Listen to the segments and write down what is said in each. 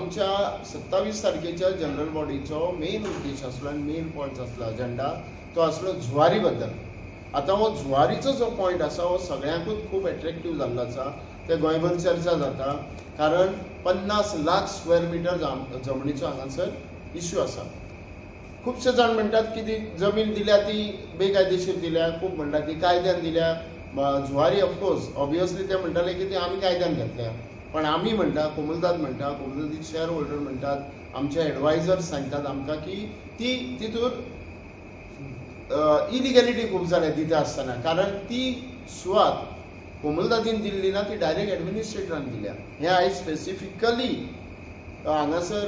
आमच्या 27 तारखेच्या general बॉडीचो main उद्देश आसलो आनी मेन पॉयंट आसलो अजेंडा तो आसलो जुवारी बद्दल. आता हो जुवारीचो जो पॉयंट आसा हो सगळ्यांकूच खूब एट्रॅक्टीव जाल्लो आसा. ते गोंयभर चर्चा जाता कारण 50 लाख स्क्वेअर मिटर जमनीचो हांगासर इश्यू आसा. खुबशे जाण म्हणटात की ती जमीन दिल्या ती बेकायदेशीर दिल्या, खूब म्हणटात ती कायद्यान दिल्या. जुवारी ऑफकोर्स ऑब्वियसली ते म्हणटाले की ती आमी कायद्यान घेतल्या, पण आमी म्हणटा, कोमुलदाद म्हणटा, कोमुलदादी शेअर होल्डर म्हणटात, आमचे एडवायझर्स सांगतात आमकां की ती तितून इलिगॅलिटी खूब जाल्या दिता आसतना. कारण ती सुवात कोमुलदादीन दिल्ली ना, ती डायरेक्ट एडमिनिस्ट्रेटरान दिल्या. हें आयज स्पेसिफिकली हांगासर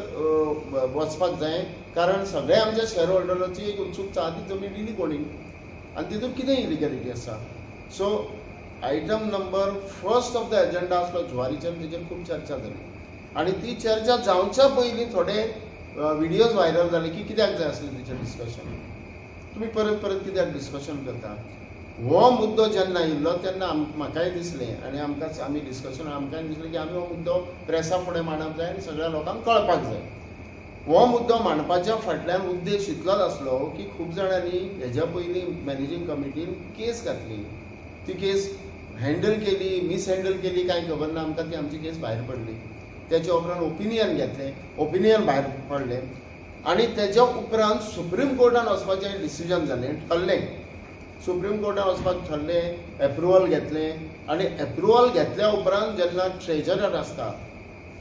वचपाक जाय कारण सगळे आमच्या शेअर होल्डरांची एक उत्सुकता ती जमीन दिली कोणी आनी तितून कितें इलिगॅलिटी आसा. So item number first of the agenda आसलो जुवारीचेर, तेजेर खूब चर्चा जाली आनी ती चर्चा जावच्या पयलीं थोडे व्हिडियोज व्हायरल जाले की कित्याक जाय आसलें तेचेर डिस्कशन. तुमी परत परत कित्याक डिस्कशन करता. हो मुद्दो जेन्ना आयिल्लो तेन्ना म्हाकाय दिसलें आनी आमी डिस्कशन आमकांय दिसलें की आमी हो मुद्दो प्रेसा फुडें मांडप जाय आनी सगळ्या लोकांक कळपाक जाय. हो मुद्दो मांडपाच्या फाटल्यान उद्देश इतलोच आसलो की खूब जाणांनी हेज्या पयलीं मॅनेजींग कमिटीन केस घातली. ती केस हँडल केली, मिसहँडल केली काय खबर ना आमकां. ती आमची केस भायर पडली. तेच्या उपरांत ओपिनियन घेतलें, ओपिनियन भायर पडलें आनी तेच्या उपरांत सुप्रीम कोर्टान वचपाचें डिसिजन जालें, ठरलें. सुप्रीम कोर्टान वचपाक ठरलें, एप्रुवल घेतलें आनी एप्रुवल घेतल्या उपरांत जेन्ना ट्रेजरर आसता,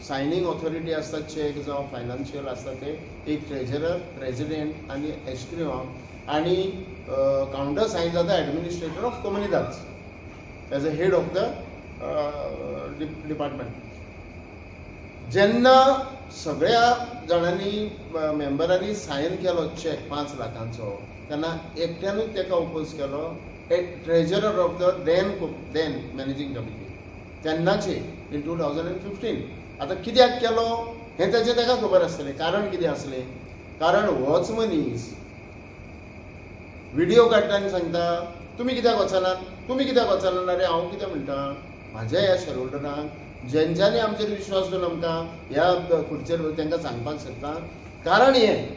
सायनींग ऑथॉरिटी आसता, चॅक जावं फायनान्शियल आसता, ते एक ट्रेजरर, प्रेजिडेंट आनी एस्क्रिओ आनी कावंटर सायन जाता एडमिनिस्ट्रेटर ऑफ कोमुनिदाद as a head of the department. जेन्ना सगळ्या जाणांनी मेंबरांनी सायन केलो चॅक 5 लाखांचो तेन्ना एकट्यानूच ताका ओपोज केलो treasurer of the then managing committee तेन्नाचे इन 2015. आतां कित्याक केलो हें ताचें ताका खबर आसतलें. कारण कितें आसलें? कारण होच मनीस व्हिडियो काडटा आनी सांगता तुमी कित्याक वचनात, तुमी कित्याक वचनात. अरे हांव कितें म्हणटा, म्हाज्या ह्या शेअर होल्डरांक जेंच्यांनी आमचेर विश्वास दवरून आमकां ह्या खुर्चेर तांकां सांगपाक सोदता कारण हें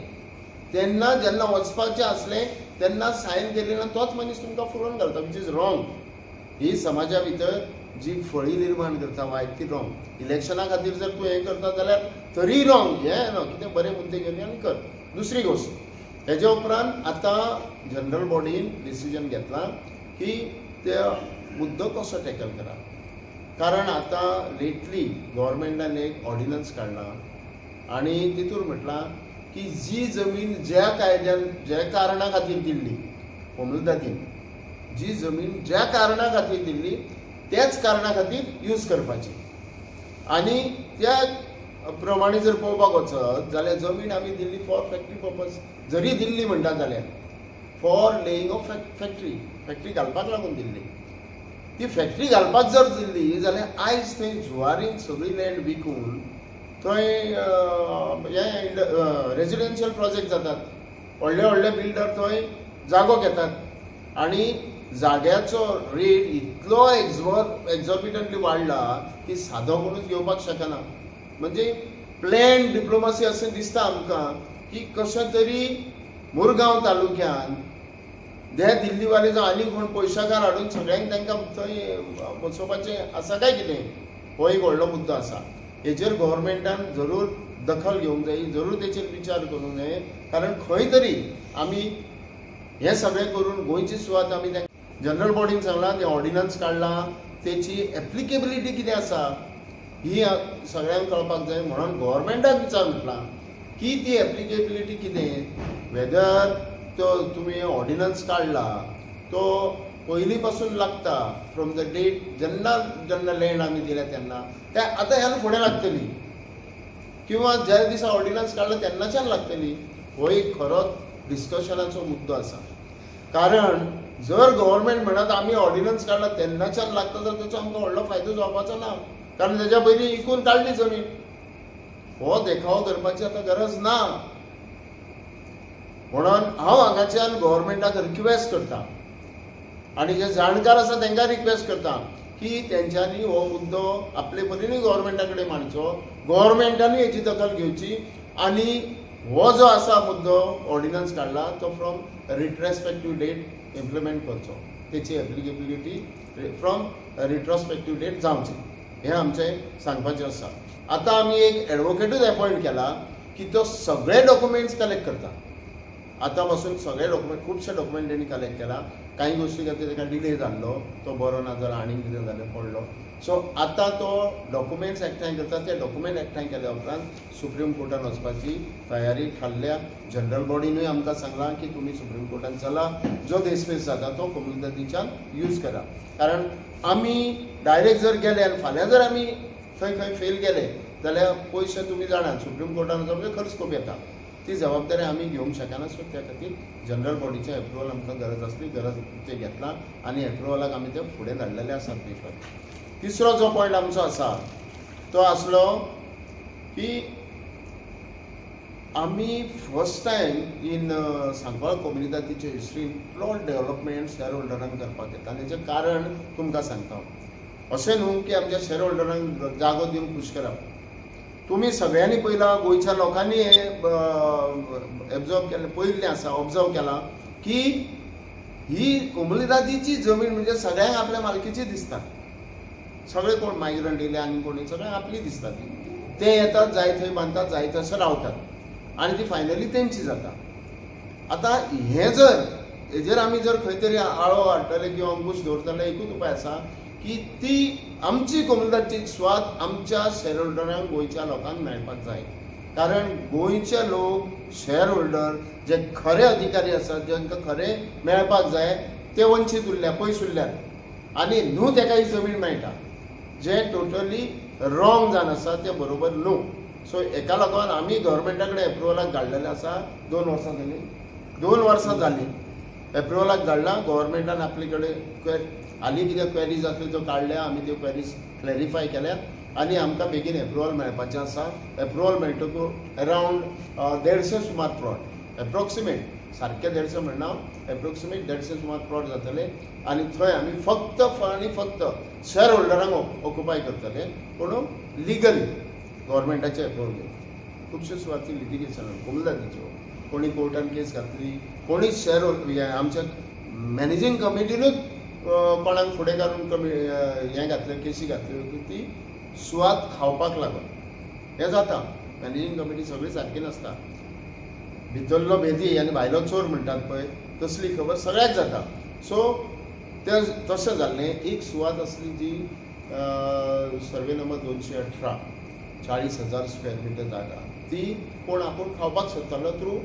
तेन्ना जेन्ना वचपाचें आसलें तेन्ना सायन केली ना तोच मनीस तुमकां फुडोवन घालता, विच इज रॉंग. ही समाजा भितर जी फळी निर्माण करता वायट ती रॉंग. इलेक्शना खातीर जर तूं हें करता जाल्यार तरी रॉंग. हें न्हू, कितें बरे मुद्दे घेवन आनी कर. दुसरी गोश्ट हेजे उपरांत आतां जनरल बॉडीन डिसिजन घेतलां की ते मुद्दो कसो टॅकल करा. कारण आतां लेटली गव्हर्मेंटान एक ऑर्डिनन्स काडला आनी तितून म्हटलां की जी जमीन ज्या कायद्यान ज्या कारणा खातीर दिल्ली कोमुलदादीन, जी जमीन ज्या कारणा खातीर दिल्ली त्याच कारणा खातीर यूज करपाची. आनी त्या प्रमाणे जर पळोवपाक वचत जाल्यार जमीन आमी दिल्ली फॉर फॅक्टरी पर्पज जरी दिल्ली म्हणटा जाल्यार फॉर लेईंग ऑफ फॅक्टरी घालपाक लागून दिल्ली. ती फॅक्टरी घालपाक जर दिल्ली जाल्यार आयज थंय जुवारीन सगळी लँड विकून थंय रेजिडेन्शियल प्रोजेक्ट जातात. व्हडले व्हडले बिल्डर थंय जागो घेतात आनी जाग्याचो रेट इतलो एक्झॉर्बिटंटली वाडला की सादो कोणूच घेवपाक शकना. म्हणजे प्लॅन डिप्लोमसी अशें दिसता आमकां की कशें तरी मुरगांव तालुक्यान हे दिल्लीवाले जावं आनी कोण पयशाकार हाडून सगळ्यांक तांकां थंय बसोवपाचें आसा काय कितें. हो एक व्हडलो मुद्दो आसा. हेचेर गव्हर्मेंटान जरूर दखल घेवंक जाय, जरूर तेचेर विचार करूंक जाय. कारण खंय तरी आमी हें सगळें करून गोंयची सुवात आमी जनरल बॉडीन सांगलां तें ऑर्डिनन्स काडलां, तेची एप्लिकेबिलिटी कितें आसा ही सगळ्यांक कळपाक जाय. म्हणून गव्हर्मेंटाक विचार म्हटला की ती एप्लिकेबिलिटी कितें, वेदर तो तुमी ऑर्डिनन्स काडला तो पयलीं पासून लागता फ्रॉम द डेट जेन्ना जेन्ना लँड आमी दिल्या तेन्ना ते आतां ह्यान फुडें लागतली किंवा ज्या दिसा ऑर्डिनन्स काडला तेन्नाच्यान लागतली. हो एक खरोच डिस्कशनाचो मुद्दो आसा. कारण जर गव्हर्मेंट म्हणत आमी ऑर्डिनन्स काडला तेन्नाच्यान लागता जाल्यार ताचो आमकां व्हडलो फायदो जावपाचो ना. कारण तेच्या पयलीं इकून काडली जमीन. हो देखावो करपाची आतां गरज ना. म्हणून हांव हांगाच्यान गव्हर्मेंटाक रिक्वेस्ट करता आनी जे जाणकार आसा तांकां रिक्वेस्ट करता की तेंच्यांनी हो मुद्दो आपले परीनूय गव्हर्मेंटा कडेन मांडचो, गव्हर्मेंटानूय हेची दखल घेवची आनी हो जो आसा मुद्दो ऑर्डिनन्स काडला तो फ्रॉम रिट्रोस्पेक्टीव डेट इम्प्लिमेंट करचो, तेची एप्लिकेबिलिटी फ्रॉम रिट्रोस्पेक्टीव डेट जावची, हें आमचें सांगपाचें आसा. आतां आमी एक एडवोकेटूच अपॉयंट केला की तो सगळे डॉक्युमेंट्स कलेक्ट करता. आतां पासून सगळे डॉक्युमेंट खुबशे डॉक्युमेंट तेणी कलेक्ट केला. काही गोष्टी खातीर ताका डिले जाल्लो, तो बरो ना जाल्यार आनीक कितें जालें पडलो. सो आतां तो डॉक्युमेंट्स एकठांय करता. ते डॉक्युमेंट एकठांय केल्या उपरांत सुप्रीम कोर्टान वचपाची तयारी थारल्या. जनरल बॉडीनूय आमकां सांगलां की तुमी सुप्रीम कोर्टान चला, जो देस्पेस जाता तो कम्युनिटीच्यान यूज करा. कारण आमी डायरेक्ट जर गेले आनी फाल्यां जर आमी थंय खंय फेल गेले जाल्यार पयशे तुमी जाणात सुप्रीम कोर्टान वचप खर्च खूब येता. ती जबाबदारी आमी घेवंक शकना. सो त्या खातीर जनरल बॉडीचें एप्रुवल आमकां गरज आसली, गरज ते घेतलां आनी एप्रुवलाक आमी ते फुडें धाडलेले आसात पेपर. तिसरो जो पॉयंट आमचो आसा तो आसलो की आमी फर्स्ट टायम इन सांकवाळ कम्युनिटीचे हिस्ट्रीन प्लॉट डेव्हलपमेंट शेअर होल्डरांक करपाक येता. आनी हेचें कारण तुमकां सांगता. अशें न्हू की आमच्या शेअर होल्डरांक जागो दिवन खूश करप. तुमी सगळ्यांनी पयला, गोंयच्या लोकांनी हे एब्जॉर्व केलें, पयलें आसा ऑब्जर्व केलां की ही कोमुनिदादीची जमीन म्हणजे सगळ्यांक आपल्या मालकीची दिसता. सगळे कोण मायग्रंट येयले आनी कोणी सगळ्यांक आपली दिसता. ते येतात, जाय थंय बांदतात, जाय तशें रावतात आनी ती फायनली तेंची जाता. आतां हें जर हेजेर आमी जर खंय तरी आळो हाडटले किंवा अंकुश दवरतले, एकूच उपाय आसा की ती आमची कम्युनिटीची स्वाद आमच्या शेअर होल्डरांक, गोंयच्या लोकांक मेळपाक जाय. कारण गोंयचे लोक शेअर होल्डर जे खरे अधिकारी आसात, जांकां खरें मेळपाक जाय, ते वंचीत उरल्या, पयस उरल्यात आनी न्हू ताका ही जमीन मेळटा, जे टोटली रॉंग जावन आसा, ते बरोबर न्हू. सो हेका लागून आमी गव्हर्मेंटा कडेन एप्रुवलाक धाडलेलें आसा. 2 वर्सां जालीं, 2 वर्सां जालीं एप्रुवलाक धाडला. गव्हर्मेंटान आपले कडेन हालीं कितें क्वेरीज आसल्यो त्यो काडल्या, आमी त्यो क्वेरीज क्लॅरिफाय केल्यात आनी आमकां बेगीन एप्रुवल मेळपाचें आसा. एप्रुवल मेळटकूच अरावंड 150 सुमार प्लॉट, एप्रोक्सिमेट, सारके 150 म्हणना, एप्रोक्सिमेट 150 सुमार प्लॉट जातले आनी थंय आमी फक्त आनी फक्त शेअर होल्डरांक ऑक्युपाय करतले, पूण लिगली गव्हर्मेंटाचें एप्रुवल घेवन. खुबशे सुवाती लिटिगेशन कोमुनिदादीच्यो, कोणी कोर्टान केस घातली, कोणी शेअर होल्डर आमच्या मॅनेजींग कमिटीनूच कोणाक फुडें काडून हें घातलें, केसी घातल्यो की ती सुवात खावपाक लागून. हें जाता. मॅनेजींग कमिटी सगळी सारकी नासता. भितरलो भेदी आनी भायलो चोर म्हणटात पळय, तसली खबर सगळ्याक जाता. सो तें तशें जाल्लें. एक सुवात आसली जी सर्वे नंबर 218, 40,000 स्क्वेअर मिटर जागा, ती कोण आपूण खावपाक सोदतालो थ्रू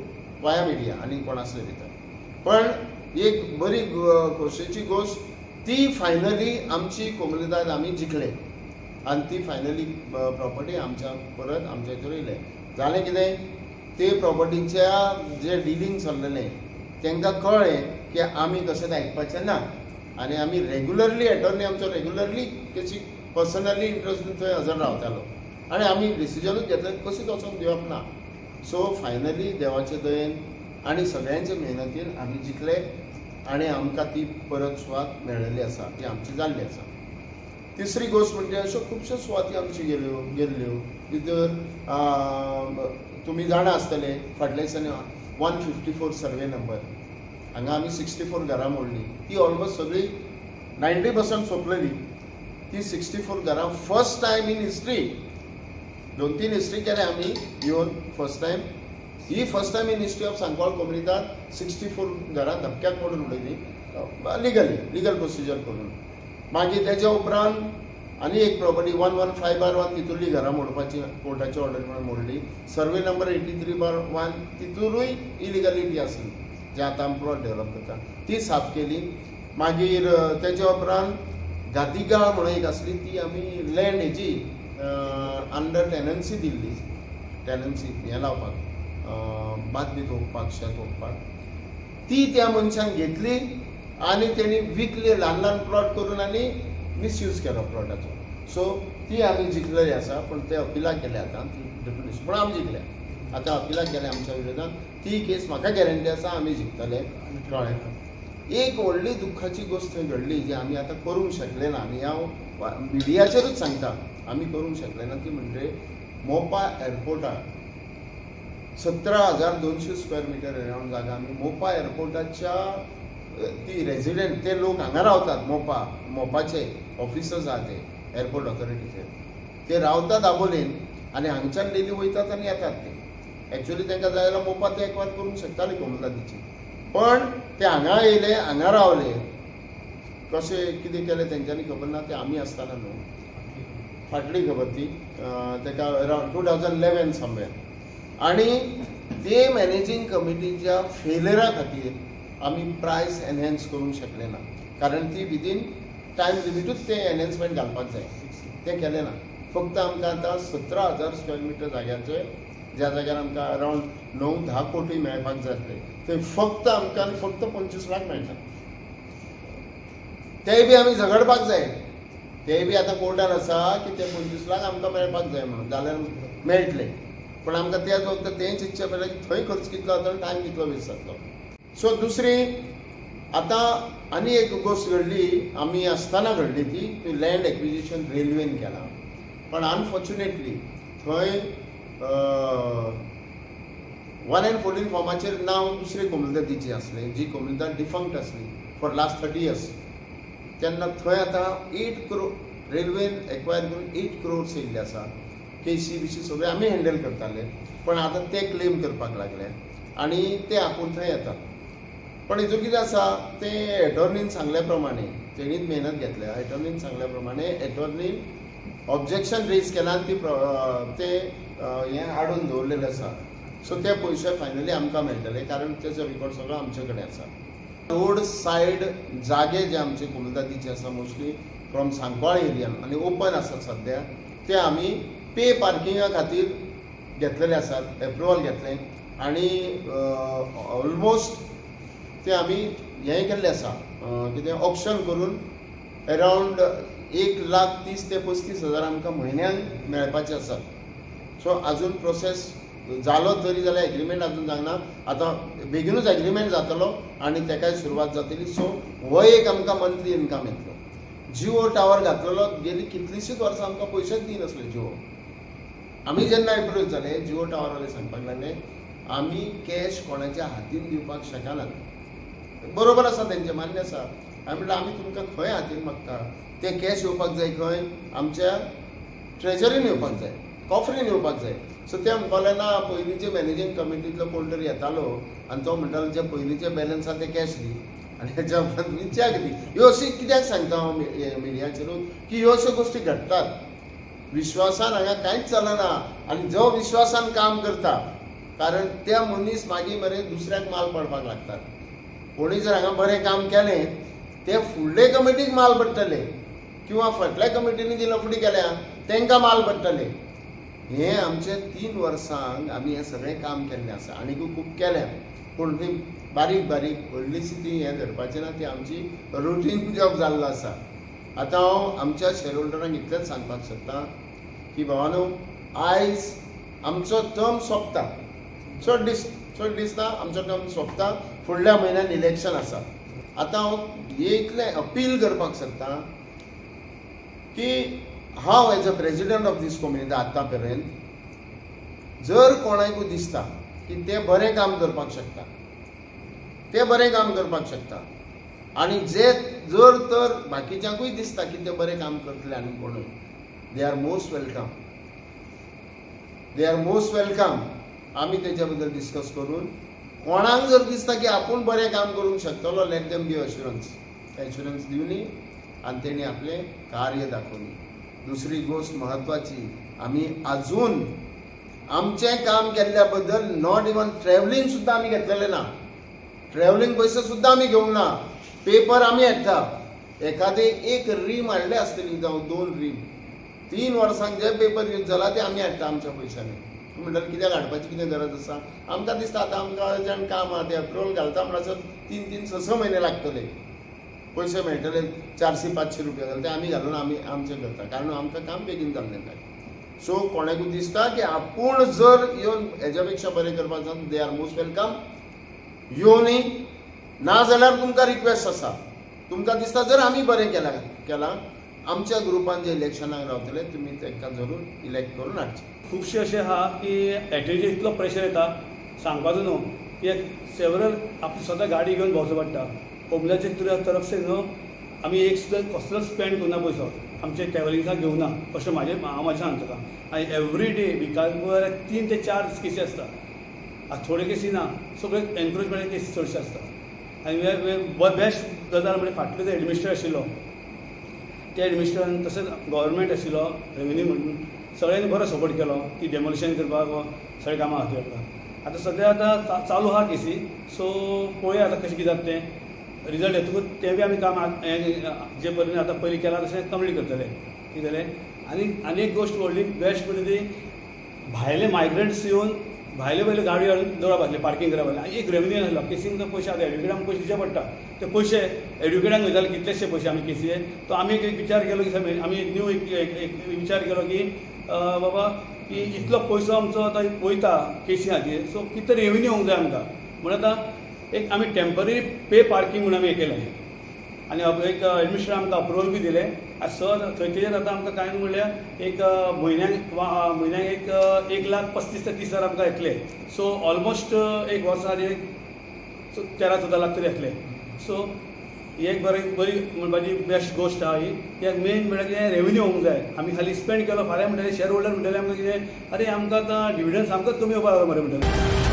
वाया मिडिया आनी कोण आसले भितर. पण एक बरी खोशेची गोश्ट, ती फायनली आमची कोमुनिदाद आमी जिखले आनी ती फायनली प्रॉपर्टी आमच्या परत आमच्या हितून येयले. जालें कितें, ते प्रॉपर्टीच्या जे डिलिंग चल्लेलें तांकां कळ्ळें की आमी कशें आयकपाचें ना आनी आमी रेग्युलरली एटर्नी आमचो रेग्युलरली केसी पर्सनली इंट्रस्ट दिवन थंय हजर रावतालो आनी आमी डिसिजनूच घेतलें कशीच वचून दिवप ना. सो फायनली देवाचे दयेन आनी सगळ्यांचे मेहनतीन आमी जिखले आनी आमकां ती परत सुवात मेळिल्ली आसा, ती आमची जाल्ली आसा. तिसरी गोश्ट म्हणजे अश्यो खुबश्यो सुवाती आमच्यो गेल्ल्यो भितर तुमी जाणा आसतले, फाटल्या दिसांनी 154 सर्वे नंबर, हांगा आमी 64 घरां मोडली. ती ऑलमोस्ट सगळी 90% सोंपलेली. ती 64 घरां first time in history, 2-3 history केले आमी येवन फर्स्ट टायम. ही first time in history of Sancoale कम्युनिटात 64 घरां धपक्याक मोडून उडयली, लीगल प्रोसिजर करून. मागीर तेच्या उपरांत आनी एक प्रॉपर्टी 115/1 तितूरली घरां मोडपाची कोर्टाची ऑर्डर म्हणून मोडली. सर्वे नंबर 83/1 तितूरूय इलिगलिटी आसली, जे आतां आमी प्लॉट डेव्हलप करता, ती साफ केली. मागीर तेच्या उपरांत गातिगाळ म्हणून एक आसली, ती आमी लँड हेजी अंडर टेनन्सी दिल्ली, टेनन्सी हें लावपाक, भात बी ओंपपाक, शेत ओंपपाक. ती त्या मनशान घेतली आनी तेणी विकली, ल्हान ल्हान प्लॉट करून आनी मिसयूज केलो प्लॉटाचो. सो ती आमी जिखलेली आसा, पूण ते अपिलाक गेले आतां, ती डिफरंट, पूण आमी जिखले. आतां अपिलाक गेले आमच्या विरोधांत. ती केस म्हाका गॅरंटी आसा आमी जिखतले, कळ्ळें. एक व्हडली दुख्खाची गोष्ट थंय घडली जी आमी आतां करूंक शकले ना आनी हांव मिडियाचेरूच सांगता आमी करूंक शकले ना ती म्हणजे मोपा एअरपोर्टार 17,200 स्क्वेअर मिटर अरावंड जागा आमी मोपा एअरपोर्टाच्या ती रेजिडेंट ते लोक हांगा रावतात मोपाचे ऑफिसर्स आहा ते एअरपोर्ट ऑथॉरिटीचे ते रावतात दाबोलीन आनी हांगच्यान डेली वयतात आनी येतात ते एक्चुअली तांकां जाय जाल्यार मोपा ते एकवार करूंक शकताली कोमलताची पण ते हांगा येयले हांगा रावले कशें कितें केलें तेंच्यांनी खबर ना ते आमी आसतना न्हू फाटली खबर ती ताका अरावंड 2011 समवेर आनी ते मॅनेजींग कमिटीच्या फेलियरा खातीर आमी प्रायस एनहेन्स करूंक शकले ना कारण ती विदीन टायम लिमिटूच ते एनहेन्समेंट घालपाक जाय ते केलें ना फक्त आमकां आतां 17,000 स्क्वेअर मिटर जाग्याचे ज्या जाग्यार आमकां अरावंड 9-10 कोटी मेळपाक जाय आसले थंय फक्त आमकां फक्त 25 लाख मेळटा तेय बी आमी झगडपाक जाय तेय बी आतां कोर्टान आसा की ते 25 लाख आमकां मेळपाक जाय म्हणून जाल्यार मेळटले पण आमकां तेच वक्त तेंच इच्छा पडटा की थंय खर्च कितलो जातलो टायम कितलो वेस्ट जातलो सो दुसरी आतां आनी एक गोश्ट घडली आमी आसतना घडली ती लँड एक्विजिशन रेल्वेन केलां पण अनफॉर्च्युनेटली थंय 114 फॉर्माचेर नांव दुसरे कोमलताची आसलें जी कोमलता डिफंक्ट आसली फॉर लास्ट 30 years तेन्ना थंय आतां 8 करोड रेल्वेन एक्वायर करून 8 crores येयल्ले आसा केसी बीसी सगळे आमी हँडल करताले पण आतां ते क्लेम करपाक लागले आनी ते आपूण थंय येतात पण हेतून कितें आसा ते एटॉर्नीन सांगल्या प्रमाणे तेणीच मेहनत घेतल्या एटॉर्नीन सांगल्या प्रमाणे एटॉर्नीन ऑब्जेक्शन रेज केला आनी ते हें हाडून दवरलेलें आसा सो ते पयशे फायनली आमकां मेळटले कारण तेचो रिकॉर्ड सगळो आमचे कडेन आसा रोड सायड जागे जे आमचे कोमलतातीचे आसा मोस्टली फ्रॉम सांकवाळ एरियान आनी ओपन आसात सद्या ते आमी पे पार्किंगा खातीर घेतलेले आसात एप्रुवल घेतलें आनी ऑलमोस्ट ते आमी हें केल्लें आसा कितें ऑप्शन करून अरावंड 1,30,000 ते 35,000 आमकां म्हयन्याक मेळपाचे आसात सो आजून प्रोसेस जालो तरी जाल्यार एग्रीमेंट आजून जावना आतां बेगीनूच एग्रीमेंट जातलो आनी तेकाय सुरवात जातली सो हो एक आमकां मंथली इनकम येतलो जिओ टावर घातलेलो गेली कितलीशींच वर्सां आमकां पयशेच दिनासले जिओ आमी जेन्ना एप्रोच जाले जिओ टावरवाले सांगपाक लागले आमी कॅश कोणाच्या हातीन दिवपाक शकनात बरोबर आसा तेंचें मान्य आसा हांवें म्हणलें आमी तुमकां खंय हातीन मागता ते कॅश येवपाक जाय खंय आमच्या ट्रेजरीन येवपाक जाय कॉफरीन येवपाक जाय सो ते म्हणपाक ना पयलींचे मॅनेजींग कमिटींतलो कोण तरी येतालो आनी तो म्हणटालो जे पयलींचे बॅलन्स आसा ते कॅश दी आनी हेच्या उपरांत चॅक दी ह्यो अशी कित्याक सांगता हांव मिडियाचेरूच की ह्यो अश्यो गोश्टी घडटात विश्वासान हांगा कांयच चलना आनी जो विश्वासान काम करता कारण त्या मनीस मागीर मरे दुसऱ्याक माल पडपाक लागतात कोणी जर हांगा बरें काम केलें ते फुडले कमिटीक माल पडटले किंवा फाटल्या कमिटीनी जी लफडी केल्या तांकां माल पडटले हे आमचे 3 वर्सांक आमी हें सगळें काम केल्लें आसा आनीकूय खूब केलें पूण ती बारीक बारीक व्हडलीशी ती हें धरपाचें ना ती आमची रुटीन जॉब जाल्लो आसा आतां हांव आमच्या शेअर होल्डरांक इतलेंच सांगपाक सोदतां की भावानो आयज आमचो टर्म सोंपता चड दीस ना आमचो टर्म सोंपता फुडल्या म्हयन्यान इलेक्शन आसा आतां हांव इतलें अपील करपाक सोदतां की हांव as a president of this community आतां पर्यंत जर कोणाकूय दिसता की ते बरें काम करपाक शकता आनी जे जर तर बाकीच्यांकूय दिसता की ते बरें काम करतले आनी कोणूय दे आर मोस्ट वेलकम आमी तेच्या बद्दल डिस्कस करून कोणाक जर दिसता की आपूण बरें काम करूंक शकतलो लेट देम गिव एश्युरन्स दिवनी आनी तेणी आपलें कार्य दाखोवनी दुसरी गोष्ट महत्वाची आमी आजून आमचें काम केल्ल्या बद्दल नॉट इवन ट्रॅव्हलिंग सुद्दां आमी घेतलेलें ना ट्रॅव्हलिंग पयशे सुद्दां आमी घेवंक ना पेपर आमी हाडटा एखादे एक रीम हाडले आसतली जावं 2 रीम 3 वर्सांक जे पेपर यूज जाला ते आमी हाडटा आमच्या पयशांनी म्हणल्यार कित्याक हाडपाची कितें गरज आसा आमकां दिसता आतां आमकां अर्जंट काम आहा ते एप्रुवल घालता म्हणसर 3-6 म्हयने लागतले पयशे मेळटले 400-500 रुपया जाल्यार ते आमी घालून आमी आमचें करता कारण आमकां काम बेगीन जाल्लें जाय सो कोणाकूय दिसता की आपूण जर येवन हेच्या पेक्षा बरें करपाक जाय दे आर मोस्ट वेलकम येवनी ना जाल्यार तुमकां रिक्वेस्ट आसा, तुमकां दिसता जर आमी बरें केलां आमच्या ग्रुपान जे इलेक्शनाक रावतले तुमी तांकां जरूर इलेक्ट करून हाडचे. खुबशे अशें आहा की एटीचे इतलो प्रेशर येता सांगपाचो न्हू की सेवरल आपली स्वता गाडी घेवन भोंवचो पडटा. ओबलाचे तरफ से न्हू आमी एक सुद्दां कसलोच स्पेंड करना पयसो आमचे ट्रॅव्हलिंगाक घेवना अशें हांव म्हाजें सांगता. आनी एवरी डे विकाक 3 ते 4 केसी आसता. थोडे केसी ना, सगळे एनक्रोचमेंट केसी चडशे आसता. आनी बेस्ट गजाल म्हणजे फाटलो जो एडमिनिस्ट्रेटर आशिल्लो त्या एडमिनिस्ट्रेटरान तशेंच गव्हर्मेंट आशिल्लो रेव्हेन्यू म्हणून सगळ्यांनी बरो सपोर्ट केलो की डेमोलिशन करपाक सगळे कामां हाती हाडटा. आतां सद्या आतां चालू आहा केसी, सो पळोवया आतां कशें कितें जाता तें रिजल्ट येतकूच तें बी आमी काम जे परीन आतां पयलीं केलां तशें कंप्लीट करतले. कितें जालें आनी एक गोश्ट व्हडली बेस्ट म्हणजे ती भायले मायग्रंट्स येवन भायले पयले गाडी हाडून दवरप आसले पार्किंग करप आसलें. आनी एक रेव्हेन्यू नासलो केसींक पयशे आतां एडवोकेटांक पयशे दिवचे पडटा. ते पयशे एडवोकेटांक वयताले कितलेशे पयशे आमी केसीचे. तो आमी एक विचार केलो की आमी न्यू एक विचार केलो की बाबा की इतलो पयसो आमचो आतां वयता केसी खातीर, सो कितें रेव्हेन्यू येवंक जाय आमकां म्हणून आतां एक आमी टेम्पररी पे पार्किंग म्हणून आमी हें केलें. आनी एक एडमिनिस्ट्रेटर आमकां अप्रुवल बी दिलें. सर थंयचेर आतां आमकां कांय न्हू म्हणल्यार एक म्हयन्याक 1,35,000 ते 30,000 आमकां येतले. सो ऑलमोस्ट एक वर्सा खातीर 13-14 लाख तरी येतले. सो ही एक बरी म्हणपाची बेस्ट गोश्ट आहा ही. एक मेन म्हणल्यार कितें रेव्हेन्यू येवंक जाय. आमी खाली स्पेंड केलो फाल्यां म्हणटलें शेअर होल्डर म्हणटलें आमकां कितें अरे आमकां आतां डिविडंड सामकोच कमी येवपाक लागलो मरे म्हणटलें.